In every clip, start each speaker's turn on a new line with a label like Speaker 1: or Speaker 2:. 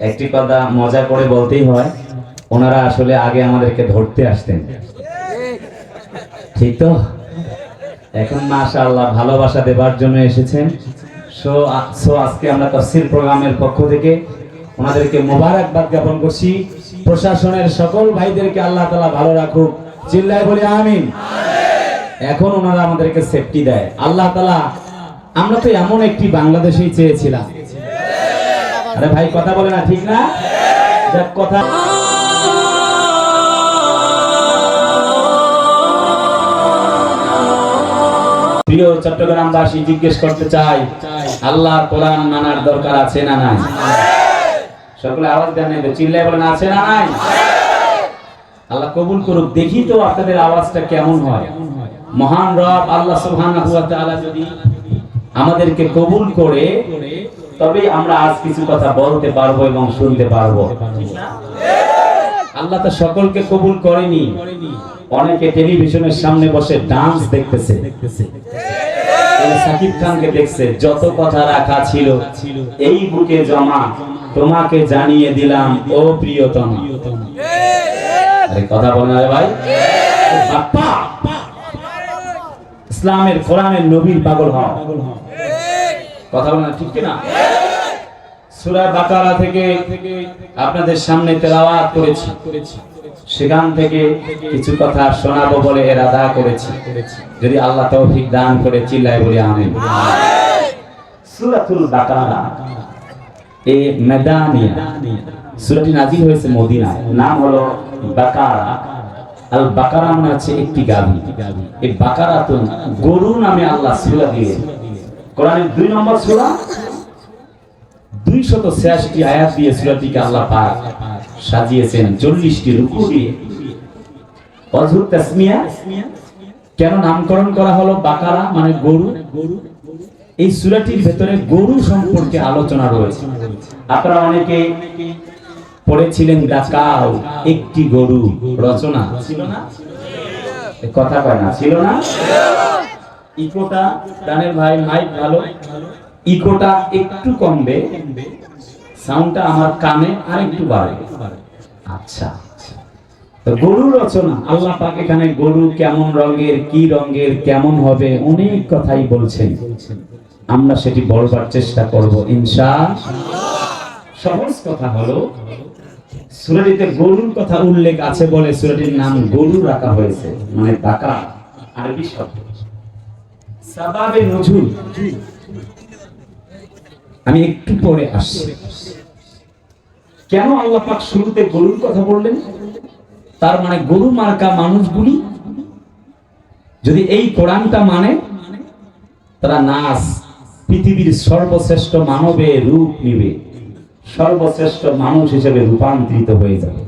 Speaker 1: একটি কথা মজা করে বলতেই হয়, ওনারা আসলে আগে আমাদেরকে ধরতে আসতেন, ঠিক তো? এখন মাশাআল্লাহ ভালোবাসা দেবার জন্য এসেছেন। সো আজকে আমরা তাফসীর প্রোগ্রামের পক্ষ থেকে ওনাদেরকে মোবারকবাদ জ্ঞাপন করছি। প্রশাসনের সকল ভাইদেরকে আল্লাহ তাআলা ভালো রাখুক, চিল্লায় বলি আমিন। এখন ওনারা আমাদেরকে সেফটি দেয় আল্লাহ তাআলা। আমরা তো এমন একটি বাংলাদেশেই চেয়েছিলাম। আরে ভাই কথা বলে না, ঠিক না? যাক কথা। প্রিয় চট্টগ্রামবাসী, জিজ্ঞেস করতে চাই, আল্লাহর কোরআন মানার দরকার আছে না নাই? সকলে আওয়াজ দেন, চিল্লায় বলেন আছে না নাই? আল্লাহ কবুল করুক। দেখি তো আপনাদের আওয়াজটা কেমন হয়। মহান রব আল্লাহ সুবহানাহু ওয়া তাআলা যদি আমাদেরকে কবুল করে, তবে আমরা আজ কিছু কথা বলতে পারবো এবং শুনতে পারবো। আল্লাহ তো সকলকে কবুল করেনি। অনেকে টেলিভিশনের সামনে বসে ডান্স দেখতেছে, সাকিব খানকে দেখছে। যত কথা রাখা ছিল এই বুকে জমা, তোমাকে জানিয়ে দিলাম ও প্রিয়তমা। আরে কথা বলেন না ভাই। বাপ্পা ইসলামের কোরআনের নবীর পাগল হও। কথা বলেন না, ঠিক কি না? সূরা বাকারা থেকে আপনাদের সামনে তেলাওয়াত করেছি, সেখান থেকে কিছু কথা শোনাবো বলে ইরাদা করেছি। যদি আল্লাহ তৌফিক দান করে চিল্লায় বলি আমিন। সূরাতুল বাকারা এ মাদানিয়া, সূরাটি নাযিল হয়েছে মদিনায়। নাম হলো বাকারা। আল বাকারা মানে হচ্ছে একটি গাভী। এই বাকারা তো গরু নামে আল্লাহ সূরা দিয়ে কোরআনের 2 নম্বর সূরা 286টি আয়াত দিয়ে সূরাটিকে আল্লাহ পাক সাজিয়েছেন 40টি রুকু দিয়ে। অজুর তাসমিয়া কেন নামকরণ করা হলো বাকারা মানে গরু? এই সূরাটির ভেতরে গরু সম্পর্কে আলোচনা রয়েছে। আপনারা অনেকে পড়েছিলেন ডাকাও একটি গরু, রচনা ছিল না? কথা কয় না, ছিল না? ইকোটা গানের ভাই মাইক ভালো, ইকোটা একটু কমবে, সাউন্ডটা আমার কানে আরেকটু বাড়বে। আচ্ছা, তো গরু রচনা আল্লাহ পাক এখানে গরু কেমন রঙের, কি রঙের, কেমন হবে অনেক কথাই বলছেন। আমরা সেটি বলবার চেষ্টা করব ইনশাআল্লাহ। সহজ কথা হলো, সূরাটিতে গরুর কথা উল্লেখ আছে বলে সূরাটির নাম গরু রাখা হয়েছে, মানে বাকারা আরবি শব্দ। সাবাবে নজুল আমি একটু পরে আসছি। কেন আল্লাহ পাক শুরুতে গরুর কথা বললেন? তার মানে গরু মার্কা মানুষগুলি যদি এই কোরআনটা মানে, তারা নাস পৃথিবীর সর্বশ্রেষ্ঠ মানবে রূপ নিবে, সর্বশ্রেষ্ঠ মানুষ হিসেবে রূপান্তরিত হয়ে যাবে।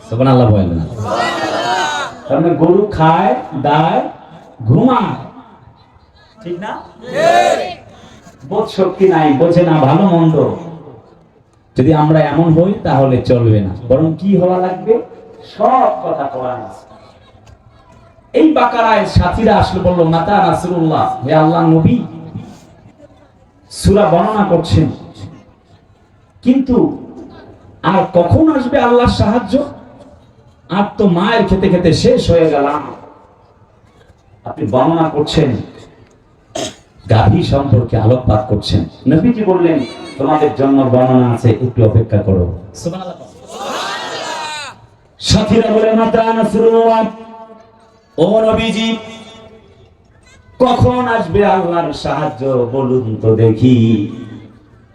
Speaker 1: সুবহানাল্লাহ বলেন। তার মানে গরু খায়, দায়, ঘুমায়, ঠিক না? বোধ শক্তি নাই, বোঝে না ভালো মন্দ। যদি আমরা এমন হই তাহলে চলবে না, বরং কি হওয়া লাগবে? সব কথা কোরআন আছে। এই বাকারায় সাথীরা আসলে বলল, মাতা রাসূলুল্লাহ, হে আল্লাহর নবী, সূরা বর্ণনা করছেন, কিন্তু আর কখন আসবে আল্লাহর সাহায্য? আর তো মায়ের খেতে খেতে শেষ হয়ে গেলাম। আপনি বর্ণনা করছেন, গাভী সম্পর্কে আলোকপাত করছেন। নবীজি বললেন, তোমাদের জন্য বর্ণনা আছে, একটু অপেক্ষা করো। সুবহানাল্লাহ। সাথীরা বলে, মাতা নাসরুল্লাহ, ও নবীজি কখন আসবে আল্লাহর সাহায্য বলুন তো দেখি।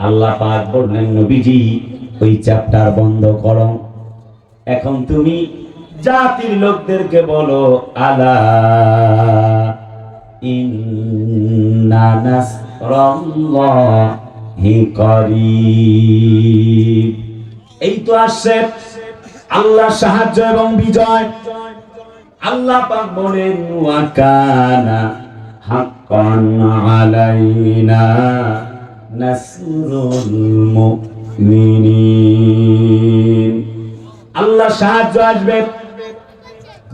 Speaker 1: আল্লাহ পাক বললেন, নবীজি ওই চ্যাপ্টার বন্ধ করো, এখন তুমি জাতির লোকদেরকে বলো, আলা ইন্না নাসরাল্লাহি করিব। এই তো আসছে আল্লাহর সাহায্য এবং বিজয়। আল্লাহ পাক বলেন, ওয়া কানা হাক্কান আলাইনা নাসরুল মুমিনিন। আল্লাহ সাহায্য আসবে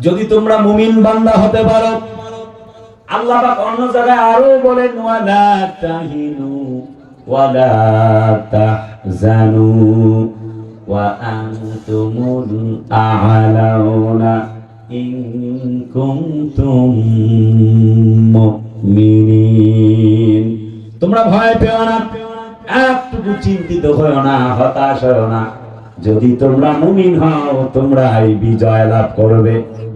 Speaker 1: যদি তোমরা মুমিন বান্দা হতে পারো। আল্লাহ পাক অন্য জায়গায় আরো বলেন, ওয়ালা তাহিনু ওয়ালা তাহজানু ওয়া আনতুমুল আ'লাউনা ইন কুনতুম মুমিনিন। তোমরা ভয় পেও না, একটু চিন্তিত হও না, হতাশ হও না। যদি তোমরা মুমিন হও তোমরাই বিজয় লাভ করবে।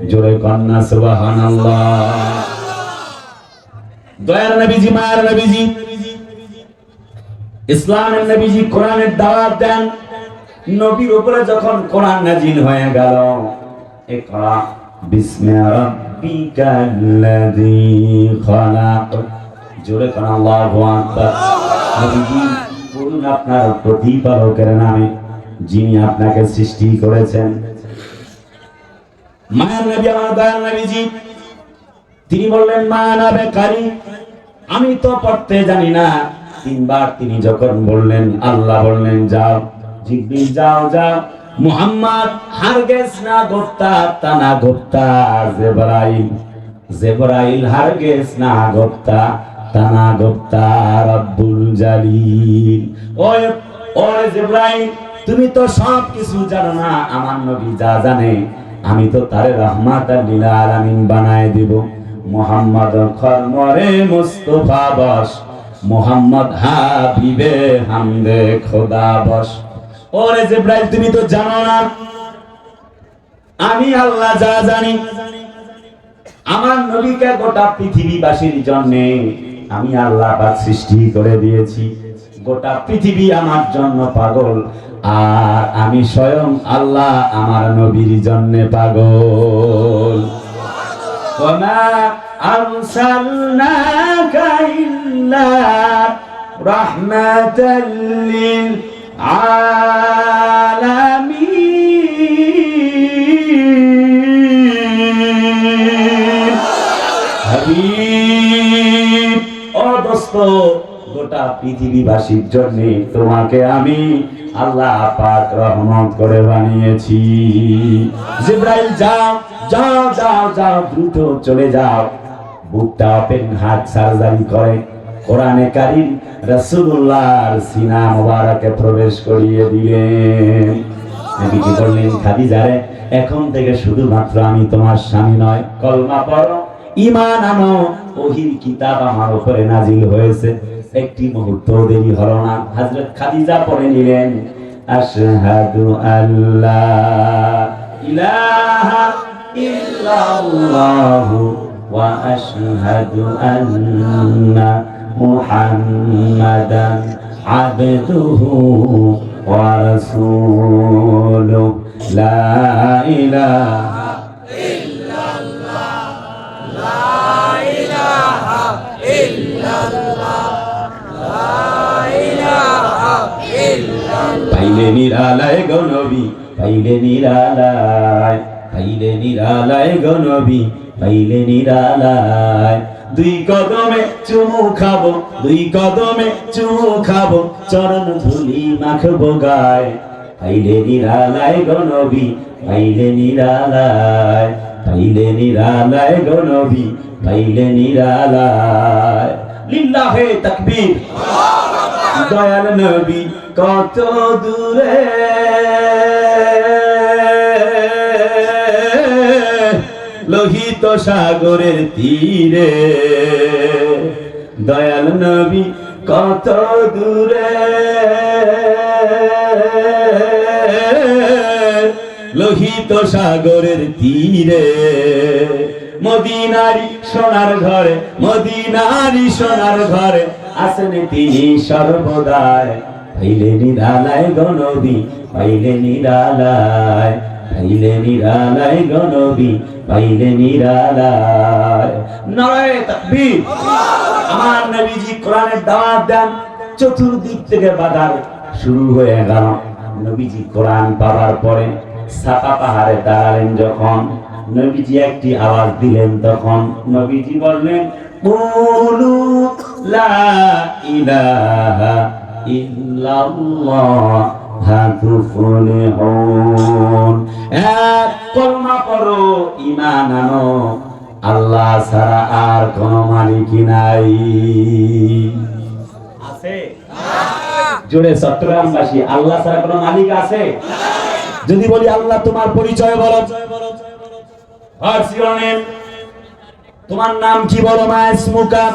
Speaker 1: জোরে কন্যা সুবহানাল্লাহ। দয়ার নবীজি, মায়ের নবীজি, ইসলামের নবীজি কোরআনের দাওয়াত দেন। নবীর উপরে যখন কোরআন নাজিল হয়ে গেল, ইকরা বিসমি রাব্বিকাল্লাযী খালাক, জোরে কোন আল্লাহু আকবার। নবীজি বলুন আপনার প্রতিপালকের নামে, যিনি আপনাকে সৃষ্টি করেছেন। মায়ের নবী, আমার দয়ার নবীজি, তিনি বললেন মা নাবে কারি, আমি তো পড়তে জানি না। তিনবার তিনি যখন বললেন, আল্লাহ বললেন যাও জিবরিল যাও যাও, মুহাম্মদ হারগিজ না গোপ্তা তানা গোপ্তা, জিবরাইল হারগিজ না গোপ্তা তানা গোপ্তা রব্বুল জালিল। ওই জিবরাইল, তুমি তো সব কিছু জানো না, আমার নবী যা জানে আমি তো তারে রাহমাতাল লিল আলামিন বানায় দিব। মুহাম্মদ খরমরে মুস্তাফা বস, মুহাম্মদ হাবিবে হামদে খোদা বস। ওরে জিবরাইল, তুমি তো জানো না আমি আল্লাহ যা জানি। আমার নবীকে গোটা পৃথিবীবাসীর জন্য আমি আল্লাহ পাক সৃষ্টি করে দিয়েছি। গোটা পৃথিবী আমার জন্য পাগল, আর আমি স্বয়ং আল্লাহ আমার নবীর জন্য পাগল। ওমা আরসালনাকা ইল্লা রাহমাতাল লিল আলামিন। হাবিব, ও দোস্ত, গোটা পৃথিবীবাসীর জন্য তোমাকে আমি আল্লাহ পাক রহমত করে বানিয়েছি। জিবরাইল যাও যাও যাও যাও, দ্রুত চলে যাও। বুকটা ওপেন হার্ট সার্জারি করে কোরআনে কারীম রাসূলুল্লাহর সিনা মোবারকে প্রবেশ করিয়ে দিলেন। নবীজি বললেন, খাদিজারে, এখন থেকে শুধুমাত্র আমি তোমার স্বামী নয়, কলমা পড়ো, ঈমান আনো, ওহীর কিতাব আমার উপরে নাজিল হয়েছে। একটি মুহূর্ত দেরি হলো না, হযরত খাদিজা পড়ে নিলেন, আশহাদু আল্লা ইলাহা ইল্লাল্লাহু ওয়া আশহাদু আন্না মুহাম্মাদান আবদুহু ওয়া রাসূলুহু, লা ইলাহা ইল্লাল্লাহ, লা ইলাহা ইল্লাল্লাহ, লা ইলাহা ইল্লাল্লাহ। পাইলে নিরালায় গো নবী, পাইলে নিরালায়, পাইলে নিরালায় গো নবী, পাইলে নিরালায়। দুই কদমে চুমু খাবো, দুই কদমে চুমু খাবো, চরণ ধুলি মাখবো গায়। পাইলে নিরালায় গো নবী, পাইলে নিরালায়, পাইলে নিরালায় গো নবী, পাইলে নিরালায়। লিল্লাহে তাকবীর। দয়াল নবী কত দূরে, লোহিত সাগরের তীরে। দয়াল নবী কত দূরে, লোহিত সাগরের তীরে। মদিনারি সোনার ঘরে, মদিনারি সোনার ঘরে আছেন তিনি সর্বদায়। পাইলে নিরালায় গো নবী, পাইলে নিরালায়, পাইলে নিরালায় গো নবী, পাইলে নিরালায়। নারায়ে তাকবীর। আমার নবীজি কোরআনের দাওয়াত দেন, চতুর্দিক থেকে বাধার শুরু হয়ে গেল। নবীজি কোরআন পাওয়ার পরে সাফা পাহাড়ে দাঁড়ালেন যখন, নবীজি একটি আওয়াজ দিলেন, তখন নবীজি বললেন, কুলু লা ইলাহা ইল্লাল্লাহ তুফলিহুন। এক কলমা পড়ো, ঈমান আনো, আল্লাহ ছাড়া আর কোন মালিক নাই। আছে? জোরে চট্টগ্রামবাসী, আল্লাহ ছাড়া কোনো মালিক আছে? যদি বলি আল্লাহ তোমার পরিচয় বলো, হোয়াটস ইওর নেম, তোমার নাম কি বলো, মা ইসমুকা।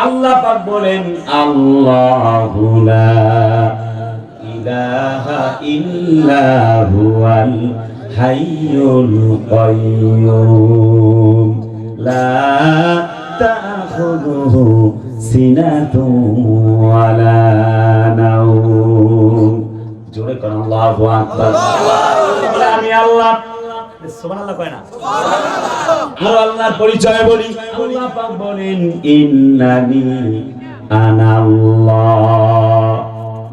Speaker 1: আল্লাহ পাক বলেন আল্লাহু লা ইলাহা ইল্লা হুয়াল হাইয়ুল কাইয়্যুম লা তাখুযুহু সিনাতুন ওয়ালা নাওম। জোরে কোন আল্লাহু আকবার। আমি আল্লাহ, সুবহানাল্লাহ কয় না? আর আল্লাহর পরিচয় বলি, আল্লাহ পাক বলেন ইন্নানি আনাল্লাহ,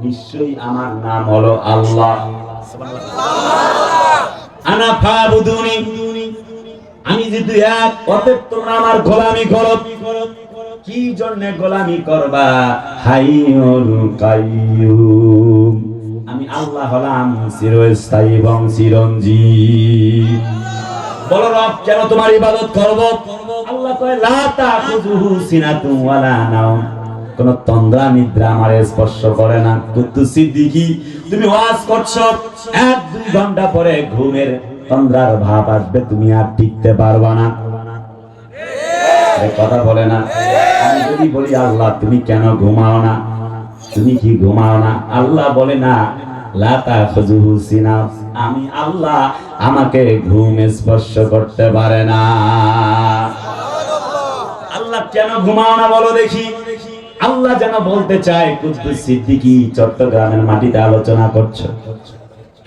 Speaker 1: নিশ্চয়ই আমার নাম হলো আল্লাহ। আনা ফাবুদুনি, আমি যেহেতু এক, অতএব তোমরা আমার গোলামি করো। কি জন্য গোলামি করবা? হাইয়ুল কাইয়্যুম, আমি আল্লাহ হলাম চিরস্থায়ী এবং চিরঞ্জীব। বলো রব কেন তোমার ইবাদত করব? আল্লাহ কয় লা তাখুযুহু সিনাতুন ওয়ালা নাওম, কোন তন্দ্রা নিদ্রা আমারে স্পর্শ করে না। কুদ্দুস সিদ্দিকী, তুমি ওয়াজ করছো, 1-2 ঘন্টা পরে ঘুমের তন্দ্রার ভাব আসবে, তুমি আর টিকতে পারবা না। কথা বলে না? আমি যদি বলি আল্লাহ তুমি কেন ঘুমাও না, তুমি কি ঘুমাও না? আল্লাহ বলে না লা তাখুযুহু সিনাত, আমি আল্লাহ, আমাকে ঘুম স্পর্শ করতে পারে না। আল্লাহ কেন ঘুমাও না বলো দেখি? আল্লাহ যেন বলতে চায়, কুদ্দুস সিদ্দিকী চট্টগ্রামের মাটিতে আলোচনা করছো,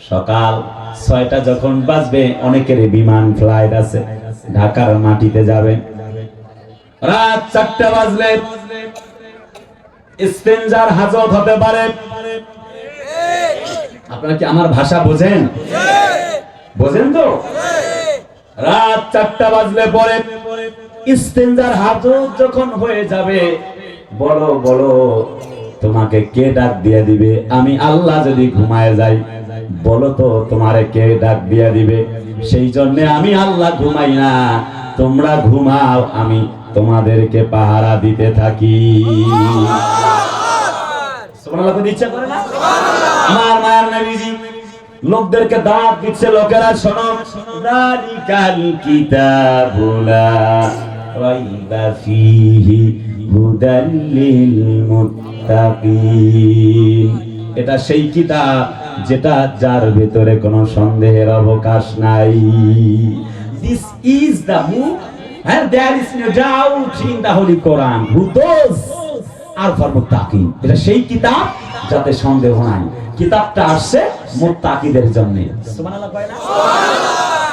Speaker 1: সকাল 6টা যখন বাজবে, অনেকের বিমান ফ্লাইট আছে, ঢাকার মাটিতে যাবে। রাত 4টা বাজলে স্ট্রেঞ্জার হাজত হতে পারে। আপনারা কি আমার ভাষা বোঝেন? বোঝেন তো? রাত 4টা বাজলে পরে স্ট্রেঞ্জার হাজত যখন হয়ে যাবে, বলো বলো তোমাকে কে ডাক দিয়ে দিবে? আমি আল্লাহ যদি ঘুমায় যাই, বলো তো তোমারে কে ডাক দিয়ে দিবে? সেই জন্য আমি আল্লাহ ঘুমাই না, তোমরা ঘুমাও, আমি তোমাদেরকে পাহারা দিতে থাকি। সুবহানাল্লাহ কইতে ইচ্ছা করে না? আমার মায়ের নবীজি লোকদেরকে দাওয়াত দিচ্ছে, লোকেরা শোনো, যালিকাল কিতাবুলা রাইবা ফীহি হুদাল লিল মুত্তাকিন, এটা সেই কিতাব যেটা যার ভিতরে কোনো সন্দেহের অবকাশ নাই। This is the book and there is no doubt in the Holy Quran who those are for muttaqin, এটা সেই কিতাব যাতে সন্দেহ নাই। কিতাবটা আসছে মুত্তাকিদের জন্য। সুবহানাল্লাহ কয় না?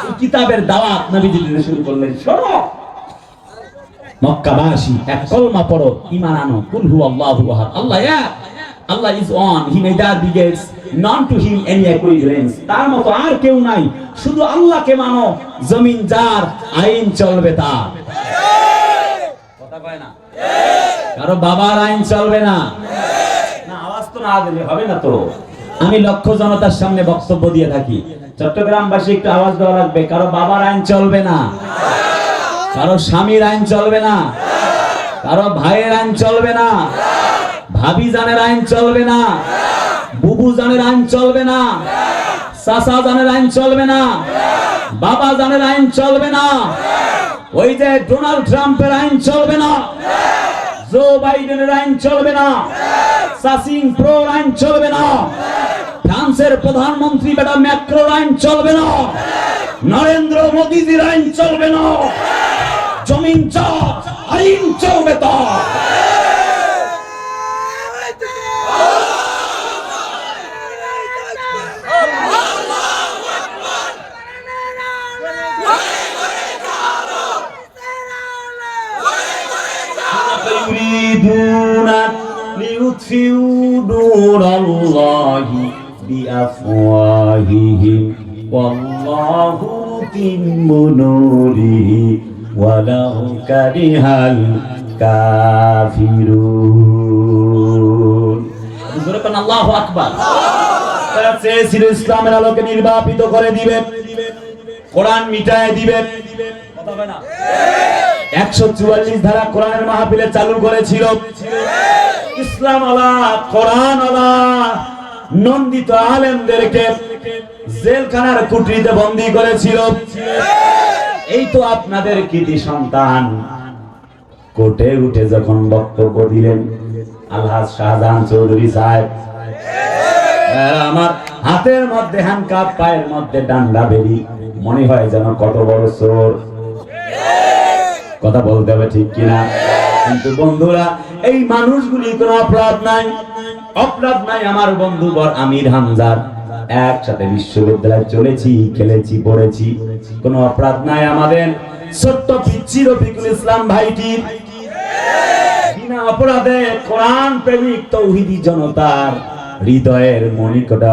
Speaker 1: এই কিতাবের দাওয়াত নবীজি দিতে শুরু করলেন, শোনো মক্কাবাসী, এক কলমা পড়ো, ঈমান আনো, কুল হুয়াল্লাহু আহাদ, আল্লাহ এক, Allah is one, he neither begets, none to him any equivalence, তার মতো আর কেউ নাই, শুধু আল্লাহকে মানো, জমিন যার, আইন চলবে তার। কথা কয় না? কারো বাবার আইন চলবে না। না, আওয়াজ তো না দিলে হবে না তো। আমি লক্ষ জনতার সামনে বক্তব্য দিয়ে থাকি, চট্টগ্রামবাসী একটু আওয়াজ দেওয়া লাগবে, কারো বাবার আইন চলবে না, কারো স্বামীর আইন চলবে না, কারো ভাইয়ের আইন চলবে না, ভাবি জানের আইন চলবে না, বুবু জানের আইন চলবে না, চাচা জানের আইন চলবে না, বাবা জানের আইন চলবে না, ওই যে ডোনাল্ড ট্রাম্পের আইন চলবে না, জো বাইডেনের আইন চলবে না, সাসিং প্রোর আইন চলবে না, ফ্রান্সের প্রধানমন্ত্রী বেটা ম্যাক্রোর আইন চলবে না, নরেন্দ্র মোদীজির আইন চলবে না, জমিন চার আইন চলবে তো। يريدون ليطفئوا نور الله بأفواههم والله متم نوره ولو كره الكافرون। আল্লাহু আকবার। তারা চেয়েছিল ইসলামের আলোকে নির্বাপিত করে দিবে, কোরআন মিটায় দিবে, কথা বলে না? 144 ধারা কোরআনের মাহফিলে চালু করেছিল। ইসলাম আলা কোরআন আলা নন্দিত আলেমদেরকে জেলখানার কুঠরিতে বন্দী করেছিল। এই তো আপনাদের কৃতি সন্তান কোর্টে উঠে যখন বক্তব্য দিলেন, আলহাজ শাহজাহান চৌধুরী সাহেব, আমার হাতের মধ্যে হ্যান্ডকাপ, পায়ের মধ্যে ডান্ডা বেরি, মনে হয় যেন কত বড় চোর। কথা বলতে হবে ঠিক কিনা? কিন্তু বন্ধুরা, এই মানুষগুলি কোনো অপরাধ নাই, অপরাধ নাই। আমার বন্ধু বর আমির হামজার একসাথে বিশ্ববিদ্যালয়ে চলেছি, খেলেছি, পড়েছি, কোনো অপরাধ নাই। আমাদের ছোট্ট পিচ্চি রফিকুল ইসলাম ভাইটির বিনা অপরাধে কোরআন প্রেমিক তৌহিদি জনতার হৃদয়ের মণিকোটে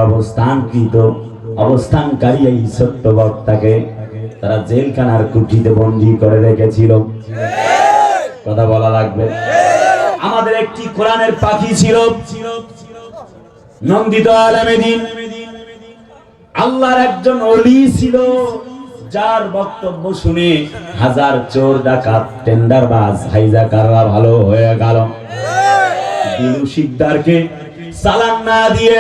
Speaker 1: অবস্থানকারী এই ছোট্ট বক্তাকে তারা জেলখানার কুঠিতে বন্দী করে রেখেছিল। কথা বলা লাগবে। আমাদের একটি কোরআনের পাখি ছিল, নন্দিত আলেমে দ্বীন, আল্লাহর একজন ওলি ছিল, যার বক্তব্য শুনে হাজার চোর ডাকাত টেন্ডারবাজ হাইজাকাররা ভালো হয়ে গেল। দিলু শিকদারকে সালাম না দিয়ে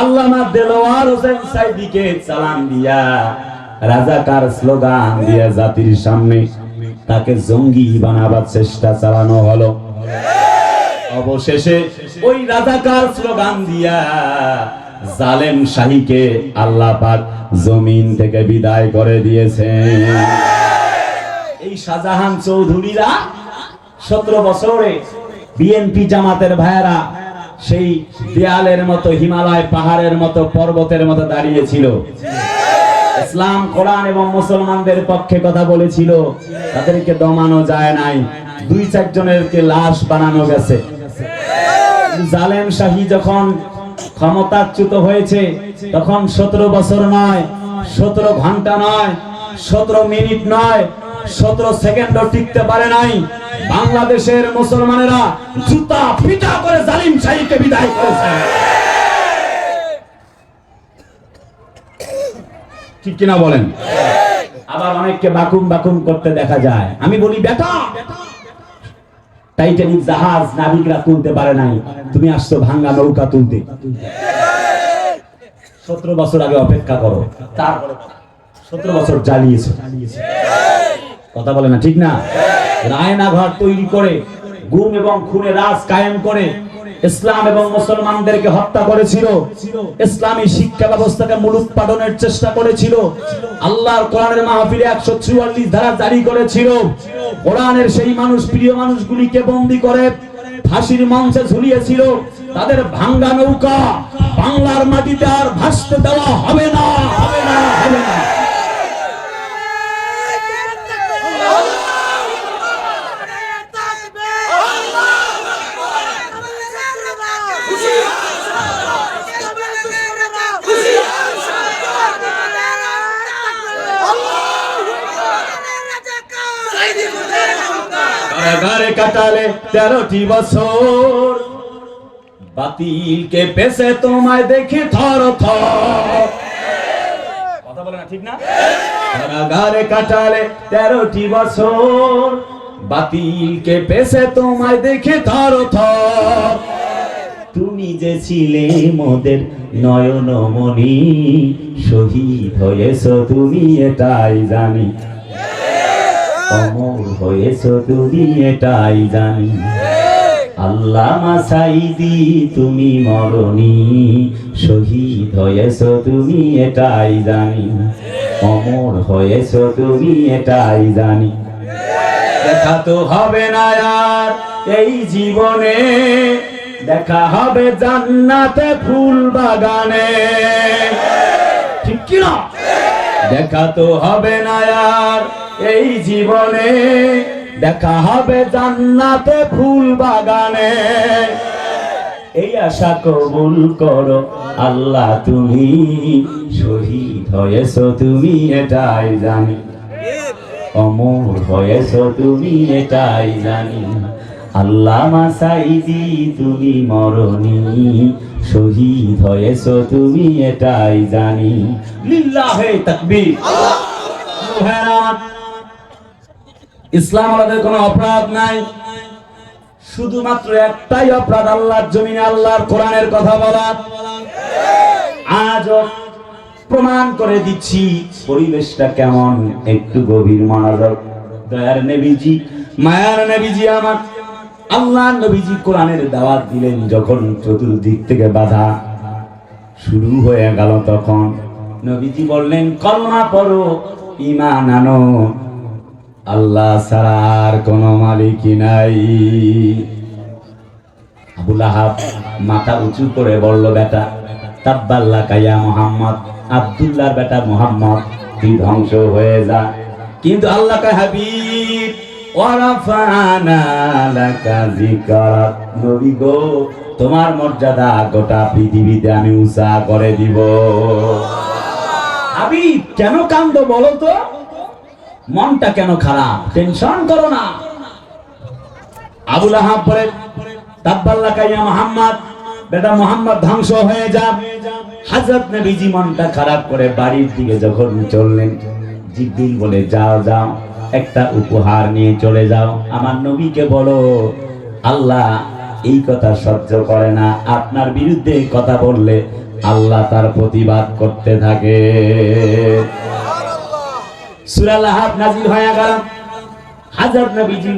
Speaker 1: আল্লামা দেলোয়ার হোসেন সাইদিকে সালাম দিয়া রাজাকার স্লোগান দিয়ে জাতির সামনে তাকে জঙ্গি বানাবার চেষ্টা চালানো হলো। অবশেষে ওই রাজাকার স্লোগান দিয়া জালেম শাহীকে আল্লাহ পাক জমিন থেকে বিদায় করে দিয়েছেন। এই শাহজাহান চৌধুরীরা 17 বছরে বিএনপি জামাতের ভাইয়েরা সেই দেয়ালের মতো, হিমালয় পাহাড়ের মতো, পর্বতের মতো দাঁড়িয়েছিল। ইসলাম, কোরআন এবং মুসলমানদের পক্ষে কথা বলেছিল, তাদেরকে দমানো যায় নাই। 2-4 জনেরকে লাশ বানানো গেছে। জালেম শাহী যখন ক্ষমতাচ্যুত হয়েছে, তখন 17 বছর নয়, 17 ঘন্টা নয়, 17 মিনিট নয়, 17 সেকেন্ডও টিকতে পারে নাই। বাংলাদেশের মুসলমানেরা জুতা পিটা করে জালিম শাহীকে বিদায় করেছে। ঠিক কিনা বলেন? আবার অনেককে বাকুম বাকুম করতে দেখা যায়। আমি বলি, বেটা, টাইটানিক জাহাজ নাবিকরা তুলতে পারে নাই, তুমি আসছো ভাঙ্গা নৌকা তুলতে। 17 বছর আগে অপেক্ষা করো, তারপরে 17 বছর জ্বালিয়েছে। কথা বলে না? ঠিক না? রায়নাঘর তৈরি করে গুম এবং খুনে রাজ কায়েম করে ইসলাম এবং মুসলমানদেরকে হত্যা করেছিল। ইসলামী শিক্ষা ব্যবস্থাকে মূলোৎপাটনের চেষ্টা করেছিল। আল্লাহর কোরআনের মাহফিলে 144 ধারা জারি করেছিল। কোরআনের সেই মানুষ, প্রিয় মানুষগুলিকে বন্দী করে ফাঁসির মঞ্চে ঝুলিয়েছিল। তাদের ভাঙ্গা নৌকা বাংলার মাটিতে আর ভাসতে দেওয়া হবে না, হবে না, হবে না। কারাগারে কাটালে 13টি বছর, বাতিলকে পেছে তোমায় দেখে থর থর। কথা বলে না? ঠিক না? কারাগারে কাটালে 13টি বছর, বাতিলকে পেছে তোমায় দেখে থর থর। তুমি যে ছিলে মোদের নয়নমণি, শহীদ হয়েছো তুমি এটাই জানি, অমর হয়েছো তুমি এটাই জানি। আল্লামা সাঈদী তুমি মরনি, শহীদ হয়েছো তুমি এটাই জানি, অমর হয়েছো তুমি এটাই জানি। দেখা তো হবে না আর এই জীবনে, দেখা হবে জান্নাতে ফুল বাগানে। ঠিক কি না? দেখা তো হবে না আর এই জীবনে, দেখা হবে জান্নাতে ফুল বাগানে। এই আশা কবুল করো আল্লাহ তুমি, শহীদ হয়েছো তুমি এটাই জানি, অমর হয়েছো তুমি এটাই জানি। আল্লামা সাঈদী তুমি মরনি, শহীদ হয়েছো তুমি এটাই জানি। লিল্লাহে তাকবীর। ইসলাম আমাদের কোনো অপরাধ নাই, শুধুমাত্র একটাই অপরাধ, আল্লাহর জমিনে আল্লাহর কোরআনের কথা বলা। আজও প্রমাণ করে দিচ্ছি পরিবেশটা কেমন, একটু গভীর মনোযোগ। দয়ার নবীজি, মায়ার নবীজি আমার, আল্লাহর নবীজি কোরআনের দাওয়াত দিলেন যখন চতুর্দিক থেকে বাধা শুরু হয়ে গেল, তখন নবীজি বললেন কলমা পড়ো, ঈমান আনো, আল্লাহ ছাড়া আর কোন মালিক নাই। আবু লাহাব মাথা উঁচু করে বলল, বেটা তাব্বাল্লাকা ইয়া মুহাম্মদ, আব্দুল্লাহর বেটা মুহাম্মদ, তুই ধ্বংস হয়ে যা। কিন্তু আল্লাহ কা হাবিব, ওয়া রাফা'না লাকা যিকরাক, নবী গো তোমার মর্যাদা গোটা পৃথিবীতে আমি উঁচা করে দিব। হাবিব কেন কান্দো বলো তো, মনটা কেন খারাপ, টেনশন করো না। আবু লাহাব বলে তাব্বাল্লাকা ইয়া মুহাম্মদ, বেটা মুহাম্মদ ধ্বংস হয়ে যা। হযরত নবীজি মনটা খারাপ করে বাড়ির দিকে যখন চললেন, জিবরিল বলে যাও যাও, একটা উপহার নিয়ে চলে যাও, আমার নবীকে বলো আল্লাহ এই কথা সহ্য করে না, আপনার বিরুদ্ধে কথা বললে আল্লাহ তার প্রতিবাদ করতে থাকে। সূরা লাহাব নাযিল হয়ে গেল। হযরত নবীজি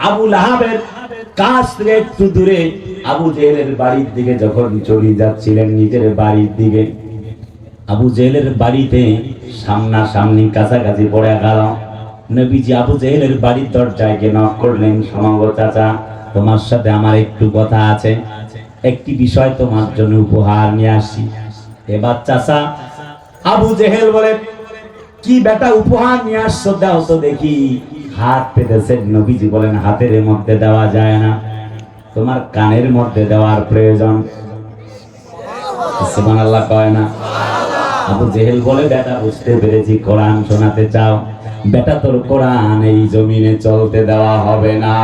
Speaker 1: আবু লাহাবের কাছ থেকে একটু দূরে আবু জেহেলের বাড়ির দিকে যখন চলে যাচ্ছিলেন, নিজের বাড়ির দিকে, আবু জেহেলের বাড়িতে সামনাসামনি কাছাকাছি পড়ে গেল। নবীজি আবু জেহেলের বাড়ির দরজায় গিয়ে নক করলেন, শোনো চাচা, তোমার সাথে আমার একটু কথা আছে, একটি বিষয় তোমার জন্য উপহার নিয়ে আসি। এবার চাচা আবু জেহেল বলে, কি বেটা উপহার নিয়ে আসছো, দাও তো দেখি। হাত পেতেছেন, নবীজি বলেন হাতের মধ্যে দেওয়া যায় না, তোমার কানের মধ্যে দেওয়ার প্রয়োজন। সুবহানাল্লাহ কয় না? আবু জেহেল বলে, বেটা বুঝতে পেরেছি, কোরআন শোনাতে চাও, বেটা তোর কোরআন এই জমিনে চলতে দেওয়া হবে না।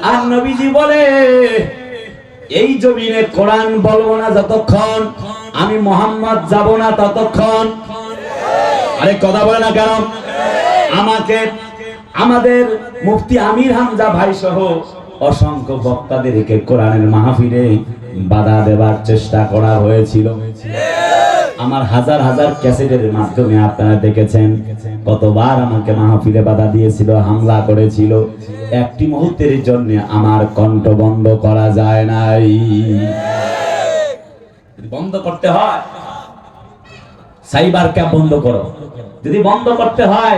Speaker 1: আর নবীজি বলে, এই জমিনে কোরআন বলবো না যতক্ষণ আমি মুহাম্মদ যাব না ততক্ষণ। আরে কথা বলে না কেন? আমাকে আমাদের মুফতি আমির হামজা ভাই সহ অসংখ্য বক্তাদেরকে কোরআনের মাহফিলে বাধা দেবার চেষ্টা করা হয়েছিল। আমার হাজার হাজার ক্যাসেটের মাধ্যমে আপনারা দেখেছেন কতবার আমাকে মাহফিলে বাধা দিয়েছিল, হামলা করেছিল। একটি মুহূর্তের জন্য আমার কণ্ঠ বন্ধ করা যায় নাই। বন্ধ করতে হয় সাইবার ক্যাপ বন্ধ করো, যদি বন্ধ করতে হয়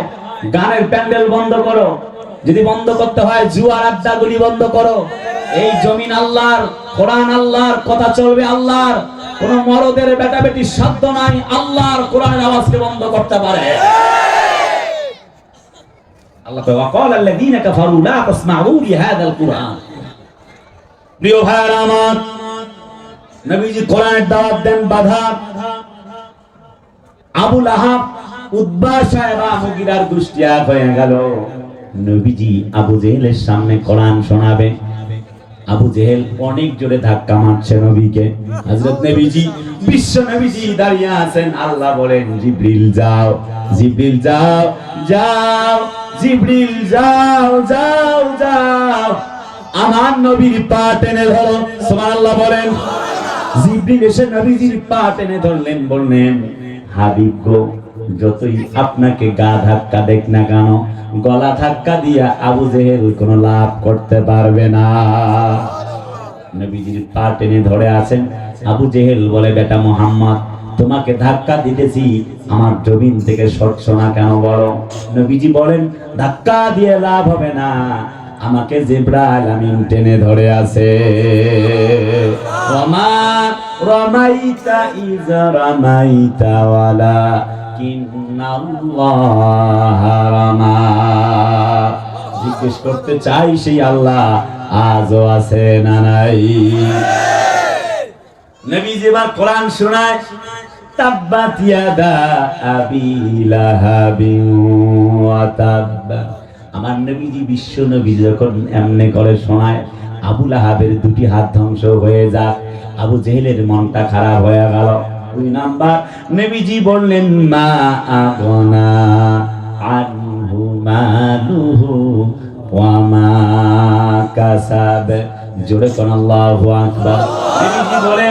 Speaker 1: গানের প্যান্ডেল বন্ধ করো, যদি বন্ধ করতে হয় জুয়ার আড্ডাগুলি বন্ধ করো। এই জমিন আল্লাহর, কোরআন আল্লাহর, কথা চলবে আল্লাহর। কোন মরদের বেটা বেটি সাধ্য নাই আল্লাহর কোরআনের আওয়াজকে বন্ধ করতে পারে। আল্লাহ তো ওয়াকাল আল্লাযীনা কাফারু লা তাসমাউ লিহাযাল কুরআন। প্রিয় ভাইরা আমার, নবীজি কোরআনের দাওয়াত দেন, বাধা। আবু লাহাব, উতবা সাহেবা, মুগিরার গোষ্ঠী এক হয়ে গেল। নবীজি আবু জেহেলের সামনে কোরআন শোনাবে। আবু জেহেল অনেক জোরে ধাক্কা মারছে নবীকে। হযরত নবীজি, বিশ্ব নবীজি দাঁড়িয়ে আছেন। আল্লাহ বলেন, জিবরিল যাও, জিবরিল যাও, যাও, জিবরিল যাও, যাও, যাও, আমার নবীর পা টেনে ধরো। সুবহানাল্লাহ বলেন। জিবরিল এসে নবীজির পা টেনে ধরলেন, বললেন, হাবিব গো, যতই আপনাকে গা ধাক্কা দেখ না কেন, গলা ধাক্কা দিয়া আবু জেহেল কোনো লাভ করতে পারবে না। নবীজির পা টেনে ধরে আছেন। আবু জেহেল বলে, বেটা মুহাম্মদ, তোমাকে ধাক্কা দিতেছি, আমার জমিন থেকে সরছো না কেন বলো? নবীজি বলেন, ধাক্কা দিয়ে লাভ হবে না, আমাকে জিবরাইল আমিন টেনে ধরে আছে। ওমা রামাইতা ইজ রামাইতা ওয়ালাকিন্নাল্লাহ রামা। জিজ্ঞেস করতে চাই, সেই আল্লাহ আজও আছে না নাই? নবীজি এবার কোরআন শোনায়, তাব্বাত ইয়াদা আবি লাহাবিন ওয়া তাব। আমার নবীজি, বিশ্ব নবী যখন এমনি করে শোনায়, আবু লাহাবের দুটি হাত ধ্বংস হয়ে যায়। আবু জেহেলের মনটা খারাপ হয়ে গেল। 2 নাম্বার, নবীজি বললেন, মা আগনা আনহু মালুহু ওয়া মা কাসাব। জোরে কোন আল্লাহু আকবার। নবীজি বলে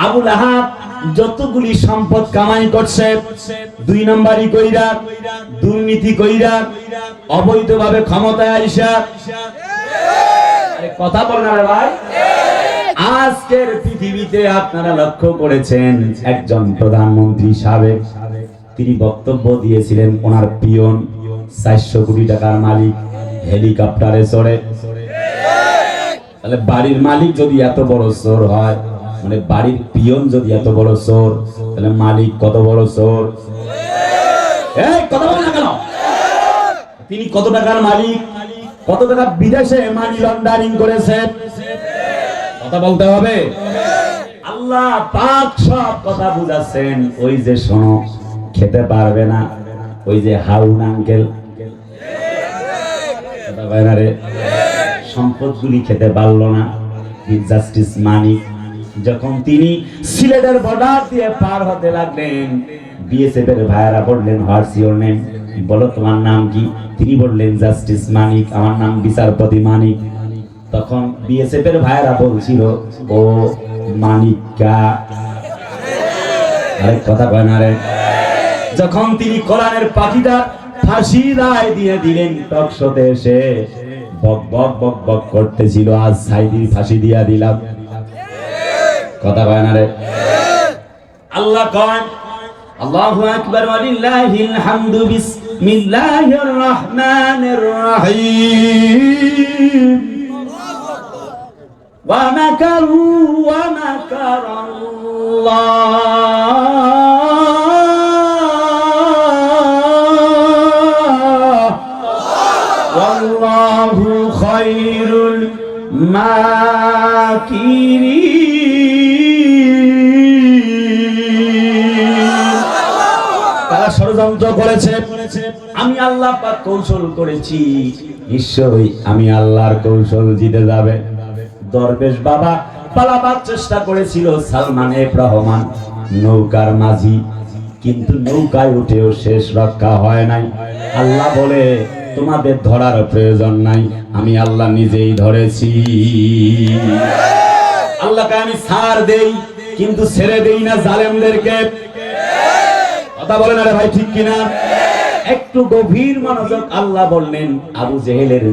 Speaker 1: আবু লাহাব যতগুলি সম্পদ কামাই করছে, 2 নম্বরই কইরা, দুর্নীতি কইরা, অবৈধভাবে ক্ষমতায় আইসা। আরে কথা বল না রে ভাই। আজকের পৃথিবীতে আপনারা লক্ষ্য করেছেন একজন প্রধানমন্ত্রী সাবেক, তিনি বক্তব্য দিয়েছিলেন ওনার পিয়ন 400 কোটি টাকার মালিক, হেলিকপ্টারে চড়ে। তাহলে বাড়ির মালিক যদি এত বড় চোর হয়, মানে বাড়ির পিয়ন যদি এত বড় চোর, তাহলে মালিক কত বড় চোর? এই কথা বল না কেন? তিনি কত টাকার মালিক, কত টাকা বিদেশে মানি লন্ডারিং করেছে, কথা বলতে হবে। আল্লাহ পাক সব কথা বুঝাচ্ছেন। ওই যে শোনো, খেতে পারবে না, ওই যে হাউন আঙ্কেল, কথা বলে না রে, সম্পদগুলি খেতে পারলো না। জাস্টিস মানিক যখন তিনি সিলেটের বর্ডার দিয়ে পার হতে লাগলেন, বিএসএফ এর ভাইয়েরা বললেন, হোয়াটস ইওর নেম, বলো তোমার নাম কি? তিনি বললেন জাস্টিস মানিক, আমার নাম বিচারপতি মানিক। তখন বিএসএফ এর ভাইয়েরা বলছিল, ও মানিকা, আরেক কথা কয় না রে। যখন তিনি কোরআনের পাখিটা ফাঁসি রায় দিয়ে দিলেন, টক শোতে এসে বক বক বক বক করতেছিল, আজ সাইদির ফাঁসি দিয়া দিলাম, কথা কয় না রে। আল্লাহ কয়, আল্লাহু আকবার ওয়ালিল্লাহিল হামদু, বিসমিল্লাহির রহমানির রহিম। ওয়া মাকারু ওয়া মাকারাল্লাহ ওয়াল্লাহু খায়রুল মাকিরিন। তারা ষড়যন্ত্র করেছে, আমি আল্লাহ পাক কৌশল করেছি, নিশ্চয়ই আমি আল্লাহর কৌশল জিতে যাবে। দরবেশ বাবা পালাবার চেষ্টা করেছিল, সালমান এফ রহমান নৌকার মাঝি, কিন্তু নৌকায় উঠেও শেষ রক্ষা হয় নাই। আল্লাহ বলে, তোমাদের ধরার প্রয়োজন নাই, আমি আল্লাহ নিজেই ধরেছি। আল্লাহকে আমি ছাড় দেই, কিন্তু ছেড়ে দেই না জালেমদেরকে, কথা বলে না রে ভাই, ঠিক কিনা? একটু গভীর মনোযোগ। আল্লাহ বললেন, আবু জেহেলের,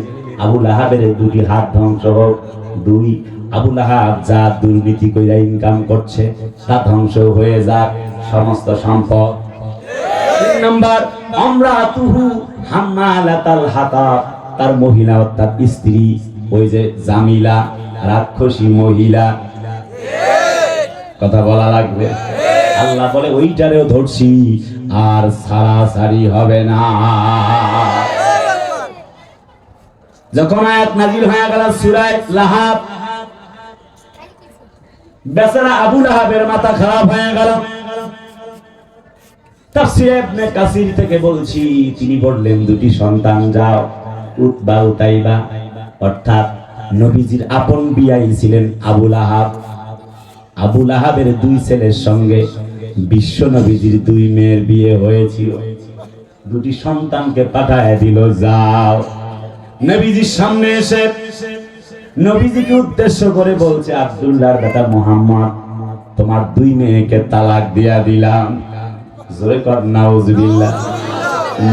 Speaker 1: আবু লাহাবের 2টি হাত ধ্বংস হোক। 2, আবু লাহাব যা দুর্নীতি কইরা ইনকাম করছে তা ধ্বংস হয়ে যাক, সমস্ত সম্পদ। 3 নাম্বার, আমরাতুহু হাম্মালাতাল হাতাব, তার মহিলা অর্থাৎ স্ত্রী, ওই যে জামিলা, রাক্ষসী মহিলা, কথা বলা লাগবে। আল্লাহ বলে, ওইটারেও ধরছি, আর সারাসারি হবে না। যখন আয়াত নাজিল হয়ে গেল সূরা লাহাব, বেচারা আবু লাহাবের মাথা খারাপ হয়ে গেল। তাফসীর ইবনে কাসির থেকে বলছি, তিনি বললেন 2টি সন্তান যাও, উতবা উতাইবা, অর্থাৎ নবীজির আপন বিয়াই ছিলেন আবু লাহাব। আবু লাহাবের 2 ছেলের সঙ্গে বিশ্ব নবীজির 2 মেয়ের বিয়ে হয়েছিল। 2টি সন্তানকে পাঠায় দিল, যাও। নবীজির সামনে এসে নবীজিকে উদ্দেশ্য করে বলছে, আব্দুল্লাহর বেটা মুহাম্মদ, তোমার 2 মেয়েকে তালাক দিয়া দিলাম। জোরে কর নাউজুবিল্লাহ।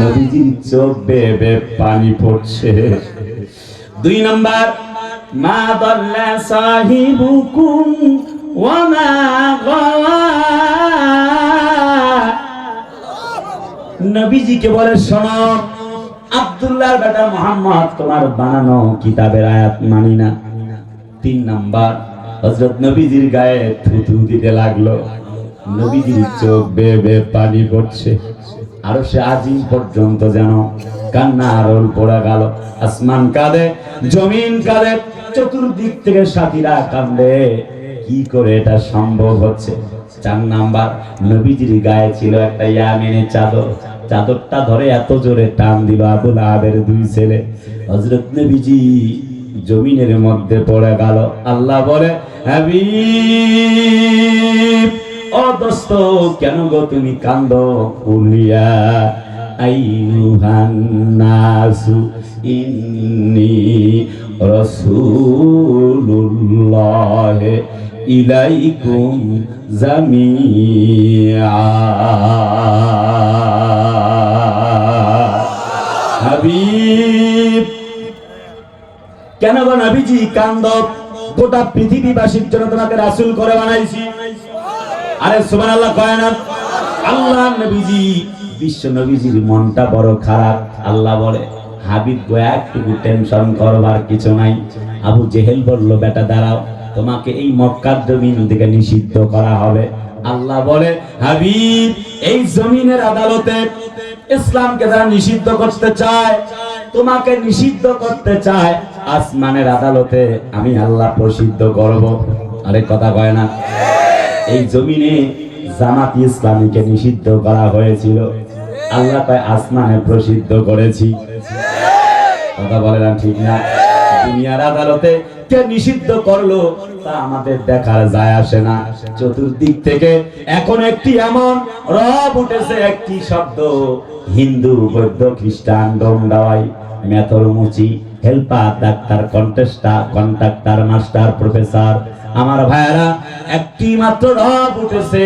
Speaker 1: নবীজির চোখ বেয়ে বেয়ে পানি পড়ছে। 2 নাম্বার, মা দাল্লা সাহিবুকুম ওয়া মা গাওয়া। নবীজিকে বলে, শোনো আব্দুল্লাহর বেটা মুহাম্মদ, তোমার বানানো কিতাবের আয়াত মানি না। 3 নাম্বার, হযরত নবীজির গায়ে থুতু দিতে লাগলো। নবীজির চোখ বেয়ে বেয়ে পানি পড়ছে। আরশে আজিম পর্যন্ত যেন কান্না রোল পড়ে গেল। আসমান কাঁদে, জমিন কাঁদে, চতুর্দিক থেকে সাথীরা কাঁদে। কি করে এটা সম্ভব হচ্ছে? 4 নাম্বার, নবীজির গায়ে ছিল একটা ইয়ামিনের চাদর। চাদরটা ধরে এত জোরে টান দিল আবু লাহাবের 2 ছেলে, হযরত নবীজি জমিনের মধ্যে পড়ে গেল। আল্লাহ বলে, হাবিব, ও দোস্ত, কেন গো তুমি কান্দো? কুলিয়া আইয়ুহান নাসু ইন্নী রাসূলুল্লাহ ইলাইকুম জামিআ। হাবিব, কেন গো নবীজি কান্দ? গোটা পৃথিবীবাসীর জন্য তোমাকে রাসূল করে বানাইছি। আরে সুবহানাল্লাহ কয় না? আল্লাহ নবীজি, বিশ্ব নবীজির মনটা বড় খারাপ। আল্লাহ বলে, হাবিব গো একটু টেনশন করবার কিছু নাই। আবু জেহেল বলল, বেটা দাঁড়াও, তোমাকে এই মক্কার জমিন থেকে নিষিদ্ধ করা হবে। আল্লাহ বলে, হাবিব, এই জমিনের আদালতে ইসলামকে যারা নিষিদ্ধ করতে চায়, তোমাকে নিষিদ্ধ করতে চায়, আসমানের আদালতে আমি আল্লাহ প্রসিদ্ধ করব। আরে কথা কয় না? এই জমিনে জামাত ইসলামীকে নিষিদ্ধ করা হয়েছিল, আল্লাহ কয় আসমানে প্রসিদ্ধ করেছি। কথা বলে না? ঠিক না? দুনিয়ার আদালতে কে নিষিদ্ধ করলো তা আমাদের দেখার যায় আসে না। চতুর্দিক থেকে এখন একটি এমন রব উঠেছে, একটি শব্দ, হিন্দু, বৌদ্ধ, খ্রিস্টান, ডোমডাওয়াই, মেথর, মুচি, helper, doctor, contractor, master, professor. আমার ভাইয়েরা, একটি মাত্র রব উঠেছে,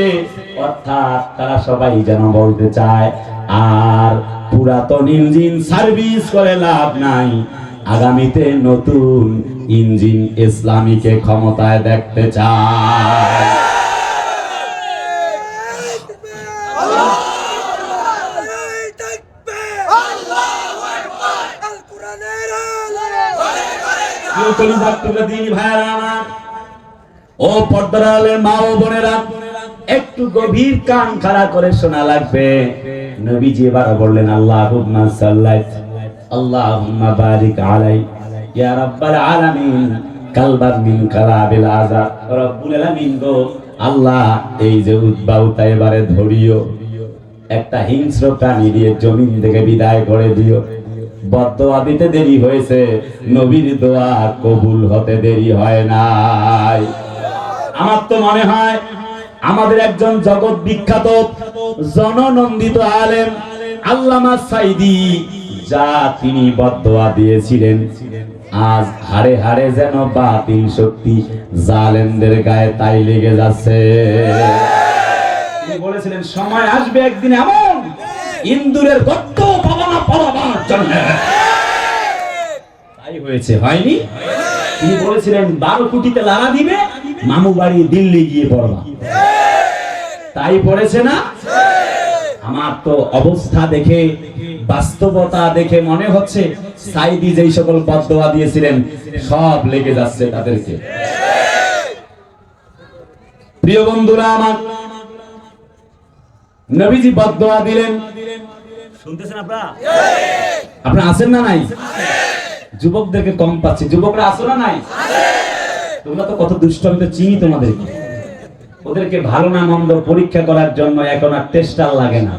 Speaker 1: অর্থাৎ তারা সবাই যেন বলতে চায় আর পুরাতন ইঞ্জিন সার্ভিস করে লাভ নাই, আগামীতে নতুন ইঞ্জিন ইসলামীকে ক্ষমতায় দেখতে চায়। ও পর্দার আলের মা ও বোনেরা, একটু গভীর কান খাড়া করে শোনা লাগবে। নবীজি এবার বললেন, আল্লাহুম্মা সাল্লাত আল্লাহুম্মা বারিক আলাই ইয়া রাব্বাল আলামিন কালবার মিন কালাবিল আযাব। রব্বুল আলামিন গো আল্লাহ, এই যে উদ্বাউতা এবারে ধরিও, একটা হিংস্র প্রাণী দিয়ে জমিন থেকে বিদায় করে দিও। বদদোয়া দিতে দেরি হয়েছে, নবীর দোয়া কবুল হতে দেরি হয় নাই। আমার তো মনে হয় আমাদের একজন জগৎ বিখ্যাত জননন্দিত আলেম আল্লামা সাইদি, যা তিনি বদদোয়া দিয়েছিলেন, আজ হাড়ে হাড়ে যেন বাতিল শক্তি জালেমদের গায়ে তাই লেগে যাচ্ছে। তিনি বলেছিলেন, সময় আসবে একদিন এমন, ইন্দুরের গর্ত পাবা না পড়াবার জন্য। তাই হয়েছে, হয়নি? তিনি বলেছিলেন 12 কোটিতে লাড়া দিবে, মামু বাড়ি দিল্লি গিয়ে পড়বা। তাই পড়েছে না? আমার তো অবস্থা দেখে, বাস্তবতা দেখে মনে হচ্ছে সাইদি যেই সকল বদদোয়া দিয়েছিলেন সব লেগে যাচ্ছে তাদেরকে। প্রিয় বন্ধুরা আমার, নবীজি বদদোয়া দিলেন, শুনতেছেন আপনারা? আপনারা আছেন না নাই? যুবকদেরকে কম পাচ্ছি, যুবকরা আছো না নাই? তোমরা তো কত দুষ্ট, আমি তো চিনি তোমাদেরকে। ওদেরকে ভালো না মন্দ পরীক্ষা করার জন্য এখন আর টেস্টার লাগে না।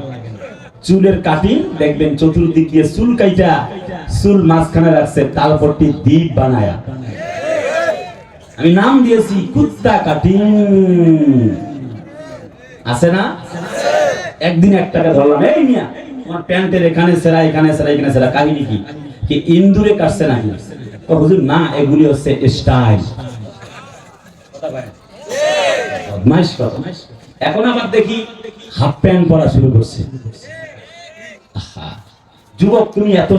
Speaker 1: চুলের কাটিং দেখবেন চতুর্দিক দিয়ে চুল কাইটা, চুল মাঝখানে রাখছে তালপট্টি দ্বীপ বানায়া। আমি নাম দিয়েছি কুত্তা কাটিং। আছে না? একদিন একটাকে ধরলাম, এই মিয়া তোমার প্যান্টের এখানে সেরা, এখানে সেরা, এখানে সেরা, কাহিনী কি? কি ইন্দুরে কাটছে নাকি? ও হুজুর না, এগুলি হচ্ছে স্টাইল। এখন আবার দেখি হাফ প্যান্ট পরা শুরু করছে। যুবক, তুমি এত